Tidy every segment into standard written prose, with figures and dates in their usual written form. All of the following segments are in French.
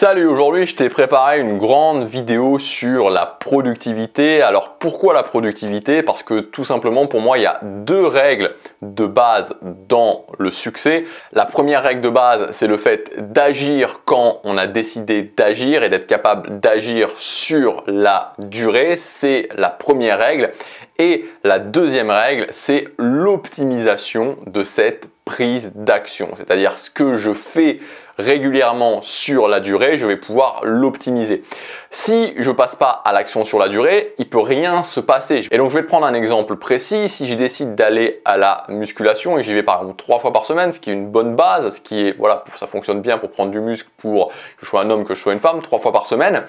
Salut, aujourd'hui je t'ai préparé une grande vidéo sur la productivité. Alors pourquoi la productivité? Parce que tout simplement pour moi il y a deux règles de base dans le succès. La première règle de base, c'est le fait d'agir quand on a décidé d'agir et d'être capable d'agir sur la durée. C'est la première règle. Et la deuxième règle, c'est l'optimisation de cette prise d'action. C'est-à-dire ce que je fais régulièrement sur la durée, je vais pouvoir l'optimiser. Si je passe pas à l'action sur la durée, il peut rien se passer. Et donc je vais te prendre un exemple précis. Si je décide d'aller à la musculation et j'y vais par exemple 3 fois par semaine, ce qui est une bonne base, ce qui est voilà, ça fonctionne bien pour prendre du muscle, pour que je sois un homme, que je sois une femme, 3 fois par semaine,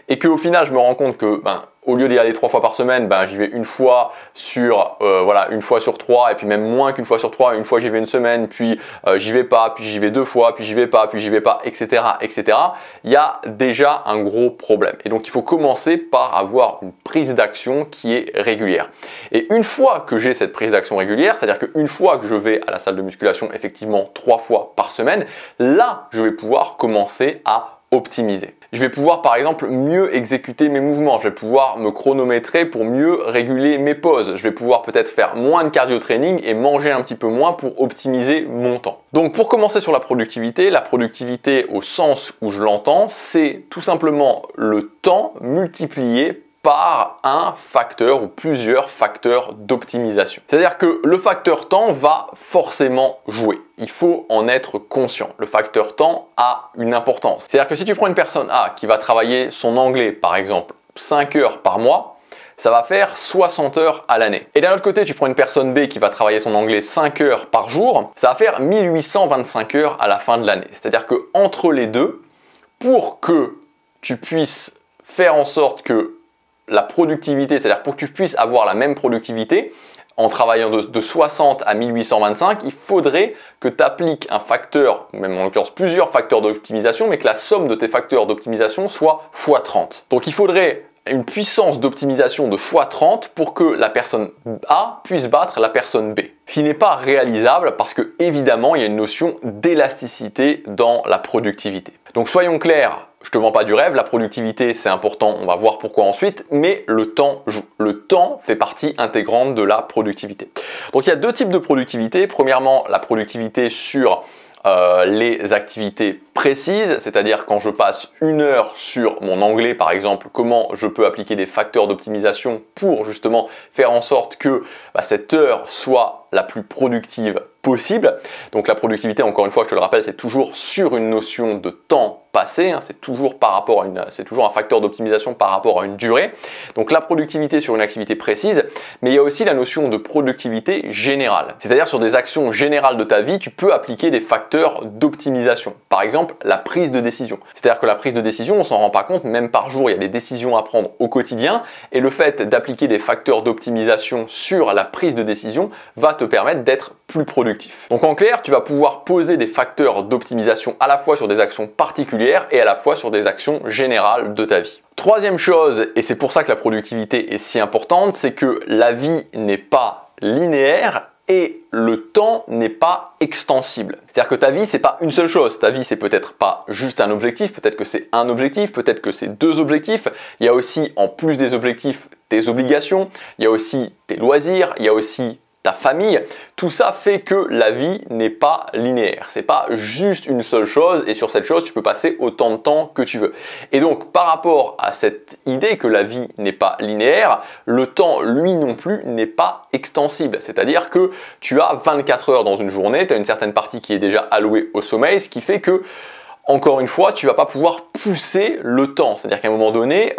et qu'au final je me rends compte que au lieu d'y aller 3 fois par semaine, j'y vais une fois sur une fois sur 3, et puis même moins qu'une fois sur 3. Une fois j'y vais une semaine, puis j'y vais pas, puis j'y vais 2 fois, puis j'y vais pas, puis j'y vais pas, etc., etc. Il y a déjà un gros problème. Et donc il faut commencer par avoir une prise d'action qui est régulière. Et une fois que j'ai cette prise d'action régulière, c'est-à-dire qu'une fois que je vais à la salle de musculation effectivement 3 fois par semaine, là je vais pouvoir commencer à optimiser. Je vais pouvoir par exemple mieux exécuter mes mouvements, je vais pouvoir me chronométrer pour mieux réguler mes pauses, je vais pouvoir peut-être faire moins de cardio training et manger un petit peu moins pour optimiser mon temps. Donc pour commencer sur la productivité au sens où je l'entends, c'est tout simplement le temps multiplié par un facteur ou plusieurs facteurs d'optimisation. C'est-à-dire que le facteur temps va forcément jouer. Il faut en être conscient. Le facteur temps a une importance. C'est-à-dire que si tu prends une personne A qui va travailler son anglais, par exemple, 5 heures par mois, ça va faire 60 heures à l'année. Et d'un autre côté, tu prends une personne B qui va travailler son anglais 5 heures par jour, ça va faire 1825 heures à la fin de l'année. C'est-à-dire que entre les deux, pour que tu puisses faire en sorte que la productivité, c'est-à-dire pour que tu puisses avoir la même productivité en travaillant de 60 à 1825, il faudrait que tu appliques un facteur, même en l'occurrence plusieurs facteurs d'optimisation, mais que la somme de tes facteurs d'optimisation soit x30. Donc il faudrait une puissance d'optimisation de x30 pour que la personne A puisse battre la personne B. Ce qui n'est pas réalisable parce que évidemment il y a une notion d'élasticité dans la productivité. Donc soyons clairs, je te vends pas du rêve, la productivité c'est important, on va voir pourquoi ensuite, mais le temps joue. Le temps fait partie intégrante de la productivité. Donc il y a deux types de productivité. Premièrement, la productivité sur les activités précises, c'est-à-dire quand je passe 1 heure sur mon anglais par exemple, comment je peux appliquer des facteurs d'optimisation pour justement faire en sorte que cette heure soit la plus productive possible. Donc la productivité, encore une fois, je te le rappelle, c'est toujours sur une notion de temps passé, c'est toujours c'est toujours un facteur d'optimisation par rapport à une durée. Donc la productivité sur une activité précise, mais il y a aussi la notion de productivité générale. C'est-à-dire sur des actions générales de ta vie, tu peux appliquer des facteurs d'optimisation. Par exemple, la prise de décision. C'est-à-dire que la prise de décision, on s'en rend pas compte, même par jour, il y a des décisions à prendre au quotidien, et le fait d'appliquer des facteurs d'optimisation sur la prise de décision va te permettre d'être plus productif. Donc en clair, tu vas pouvoir poser des facteurs d'optimisation à la fois sur des actions particulières et à la fois sur des actions générales de ta vie. Troisième chose, et c'est pour ça que la productivité est si importante, c'est que la vie n'est pas linéaire et le temps n'est pas extensible. C'est-à-dire que ta vie, c'est pas une seule chose. Ta vie, c'est peut-être pas juste un objectif, peut-être que c'est un objectif, peut-être que c'est 2 objectifs. Il y a aussi, en plus des objectifs, tes obligations, il y a aussi tes loisirs, il y a aussi ta famille. Tout ça fait que la vie n'est pas linéaire. C'est pas juste une seule chose et sur cette chose, tu peux passer autant de temps que tu veux. Et donc, par rapport à cette idée que la vie n'est pas linéaire, le temps, lui non plus, n'est pas extensible. C'est-à-dire que tu as 24 heures dans une journée, tu as une certaine partie qui est déjà allouée au sommeil, ce qui fait que encore une fois, tu vas pas pouvoir pousser le temps. C'est-à-dire qu'à un moment donné,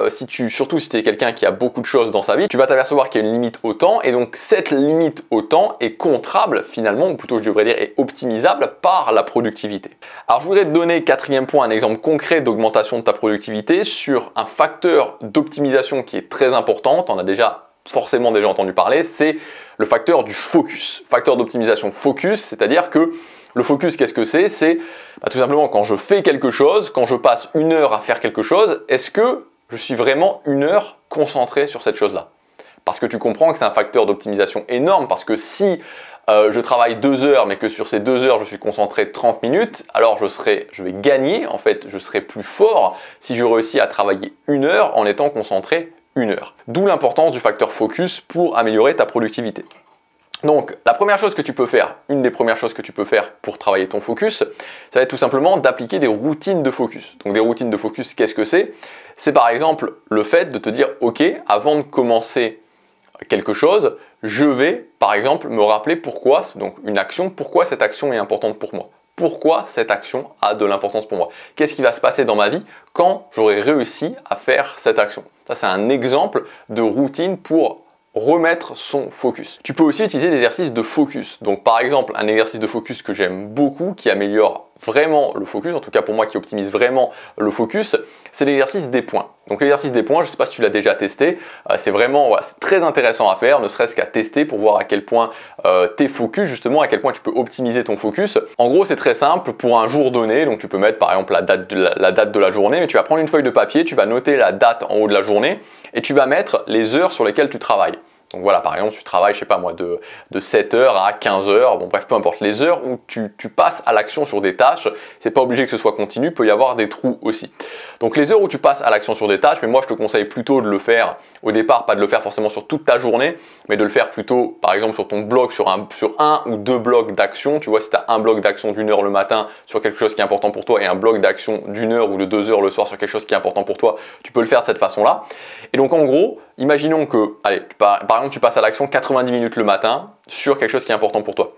surtout si tu es quelqu'un qui a beaucoup de choses dans sa vie, tu vas t'apercevoir qu'il y a une limite au temps et donc cette limite au temps est contrable finalement, ou plutôt je devrais dire est optimisable par la productivité. Alors je voudrais te donner, 4e point, un exemple concret d'augmentation de ta productivité sur un facteur d'optimisation qui est très important. Tu en as forcément déjà entendu parler, c'est le facteur du focus. Facteur d'optimisation focus, c'est-à-dire que le focus, qu'est-ce que c'est? C'est tout simplement quand je fais quelque chose, quand je passe 1 heure à faire quelque chose, est-ce que je suis vraiment 1 heure concentré sur cette chose-là? Parce que tu comprends que c'est un facteur d'optimisation énorme, parce que si je travaille 2 heures, mais que sur ces 2 heures, je suis concentré 30 minutes, alors je vais gagner, en fait, je serai plus fort si je réussis à travailler 1 heure en étant concentré 1 heure. D'où l'importance du facteur focus pour améliorer ta productivité. Donc, la première chose que tu peux faire, une des premières choses que tu peux faire pour travailler ton focus, ça va être tout simplement d'appliquer des routines de focus. Donc, des routines de focus, qu'est-ce que c'est? C'est par exemple le fait de te dire, ok, avant de commencer quelque chose, je vais par exemple me rappeler pourquoi, donc une action, pourquoi cette action est importante pour moi. Pourquoi cette action a de l'importance pour moi? Qu'est-ce qui va se passer dans ma vie quand j'aurai réussi à faire cette action? Ça, c'est un exemple de routine pour remettre son focus. Tu peux aussi utiliser des exercices de focus. Donc par exemple, un exercice de focus que j'aime beaucoup, qui améliore vraiment le focus, en tout cas pour moi qui optimise vraiment le focus, c'est l'exercice des points. Donc l'exercice des points, je ne sais pas si tu l'as déjà testé, c'est vraiment c'est très intéressant à faire, ne serait-ce qu'à tester pour voir à quel point tes focus, justement, à quel point tu peux optimiser ton focus. En gros, c'est très simple pour un jour donné, donc tu peux mettre par exemple la date de la journée, mais tu vas prendre une feuille de papier, tu vas noter la date en haut de la journée et tu vas mettre les heures sur lesquelles tu travailles. Donc voilà, par exemple, tu travailles, je sais pas moi, de 7h à 15h, bon bref, peu importe, les heures où tu passes à l'action sur des tâches, c'est pas obligé que ce soit continu, il peut y avoir des trous aussi. Donc les heures où tu passes à l'action sur des tâches, mais moi je te conseille plutôt de le faire au départ, pas de le faire forcément sur toute ta journée, mais de le faire plutôt, par exemple, sur ton bloc, sur un ou deux blocs d'action. Tu vois, si tu as un bloc d'action d'1 heure le matin sur quelque chose qui est important pour toi et un bloc d'action d'1 heure ou de 2 heures le soir sur quelque chose qui est important pour toi, tu peux le faire de cette façon-là. Et donc en gros, imaginons que, allez, par exemple, tu passes à l'action 90 minutes le matin sur quelque chose qui est important pour toi.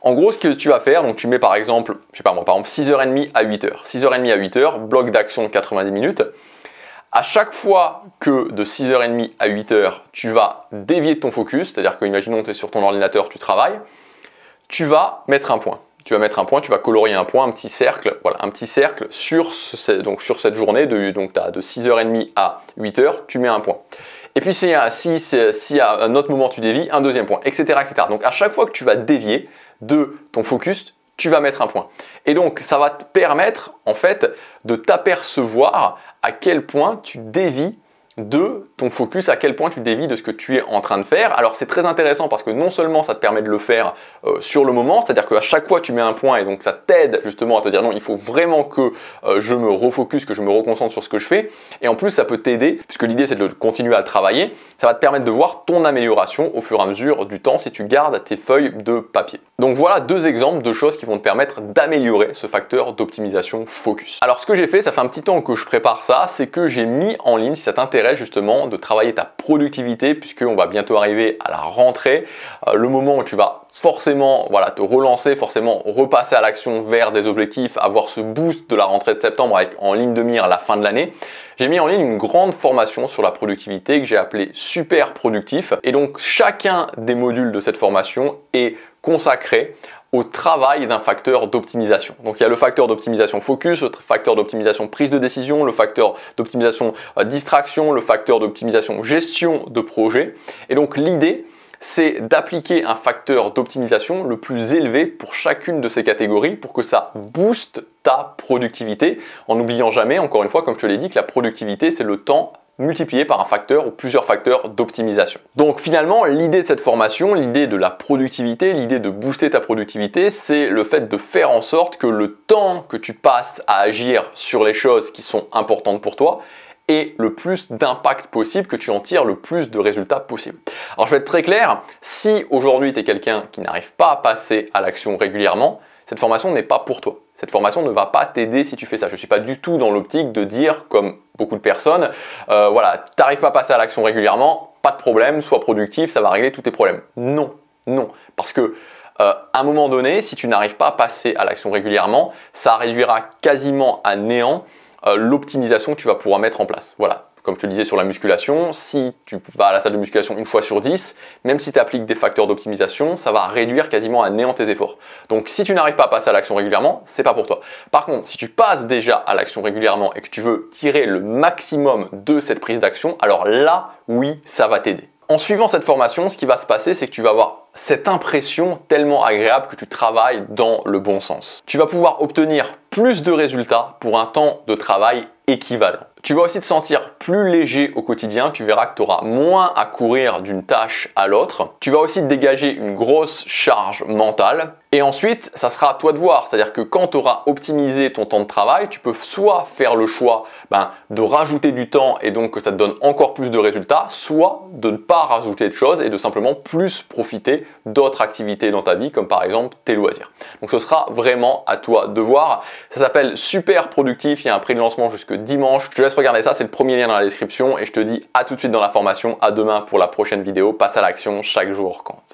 En gros, ce que tu vas faire, donc tu mets par exemple, je sais pas moi, par exemple 6h30 à 8h. 6h30 à 8h, bloc d'action 90 minutes. À chaque fois que de 6h30 à 8h, tu vas dévier de ton focus, c'est-à-dire que, imaginons que tu es sur ton ordinateur, tu travailles, tu vas mettre un point. Tu vas mettre un point, tu vas colorier un point, un petit cercle, voilà, un petit cercle sur cette journée, donc tu as de 6h30 à 8h, tu mets un point. Et puis si à un autre moment tu dévies, un deuxième point, etc., etc. Donc à chaque fois que tu vas dévier de ton focus, tu vas mettre un point. Et donc ça va te permettre en fait de t'apercevoir à quel point tu dévies de ton focus, à quel point tu dévies de ce que tu es en train de faire. Alors c'est très intéressant parce que non seulement ça te permet de le faire sur le moment, c'est-à-dire qu'à chaque fois tu mets un point et donc ça t'aide justement à te dire non, il faut vraiment que je me refocus, que je me reconcentre sur ce que je fais. Et en plus ça peut t'aider, puisque l'idée c'est de continuer à le travailler, ça va te permettre de voir ton amélioration au fur et à mesure du temps si tu gardes tes feuilles de papier. Donc voilà deux exemples de choses qui vont te permettre d'améliorer ce facteur d'optimisation focus. Alors ce que j'ai fait, ça fait un petit temps que je prépare ça, c'est que j'ai mis en ligne, si ça t'intéresse justement de travailler ta productivité, puisqu'on va bientôt arriver à la rentrée, le moment où tu vas forcément te relancer, forcément repasser à l'action vers des objectifs, avoir ce boost de la rentrée de septembre avec en ligne de mire la fin de l'année. J'ai mis en ligne une grande formation sur la productivité que j'ai appelée Super Productif, et donc chacun des modules de cette formation est consacré au travail d'un facteur d'optimisation. Donc il y a le facteur d'optimisation focus, le facteur d'optimisation prise de décision, le facteur d'optimisation distraction, le facteur d'optimisation gestion de projet. Et donc l'idée, c'est d'appliquer un facteur d'optimisation le plus élevé pour chacune de ces catégories pour que ça booste ta productivité, en n'oubliant jamais, encore une fois, comme je te l'ai dit, que la productivité, c'est le temps multiplié par un facteur ou plusieurs facteurs d'optimisation. Donc finalement, l'idée de cette formation, l'idée de la productivité, l'idée de booster ta productivité, c'est le fait de faire en sorte que le temps que tu passes à agir sur les choses qui sont importantes pour toi ait le plus d'impact possible, que tu en tires le plus de résultats possible. Alors je vais être très clair, si aujourd'hui tu es quelqu'un qui n'arrive pas à passer à l'action régulièrement, cette formation n'est pas pour toi. Cette formation ne va pas t'aider si tu fais ça. Je ne suis pas du tout dans l'optique de dire, comme beaucoup de personnes, tu n'arrives pas à passer à l'action régulièrement, pas de problème, sois productif, ça va régler tous tes problèmes. Non, non. Parce que à un moment donné, si tu n'arrives pas à passer à l'action régulièrement, ça réduira quasiment à néant l'optimisation que tu vas pouvoir mettre en place. Voilà. Comme je te disais sur la musculation, si tu vas à la salle de musculation une fois sur 10, même si tu appliques des facteurs d'optimisation, ça va réduire quasiment à néant tes efforts. Donc si tu n'arrives pas à passer à l'action régulièrement, c'est pas pour toi. Par contre, si tu passes déjà à l'action régulièrement et que tu veux tirer le maximum de cette prise d'action, alors là, oui, ça va t'aider. En suivant cette formation, ce qui va se passer, c'est que tu vas avoir cette impression tellement agréable que tu travailles dans le bon sens. Tu vas pouvoir obtenir plus de résultats pour un temps de travail équivalent. Tu vas aussi te sentir plus léger au quotidien, tu verras que tu auras moins à courir d'une tâche à l'autre. Tu vas aussi dégager une grosse charge mentale. Et ensuite, ça sera à toi de voir. C'est-à-dire que quand tu auras optimisé ton temps de travail, tu peux soit faire le choix de rajouter du temps et donc que ça te donne encore plus de résultats, soit de ne pas rajouter de choses et de simplement plus profiter d'autres activités dans ta vie, comme par exemple tes loisirs. Donc ce sera vraiment à toi de voir. Ça s'appelle Super Productif, il y a un prix de lancement jusque dimanche. Je te laisse regarder ça, c'est le premier lien dans la description et je te dis à tout de suite dans la formation. À demain pour la prochaine vidéo. Passe à l'action, chaque jour compte.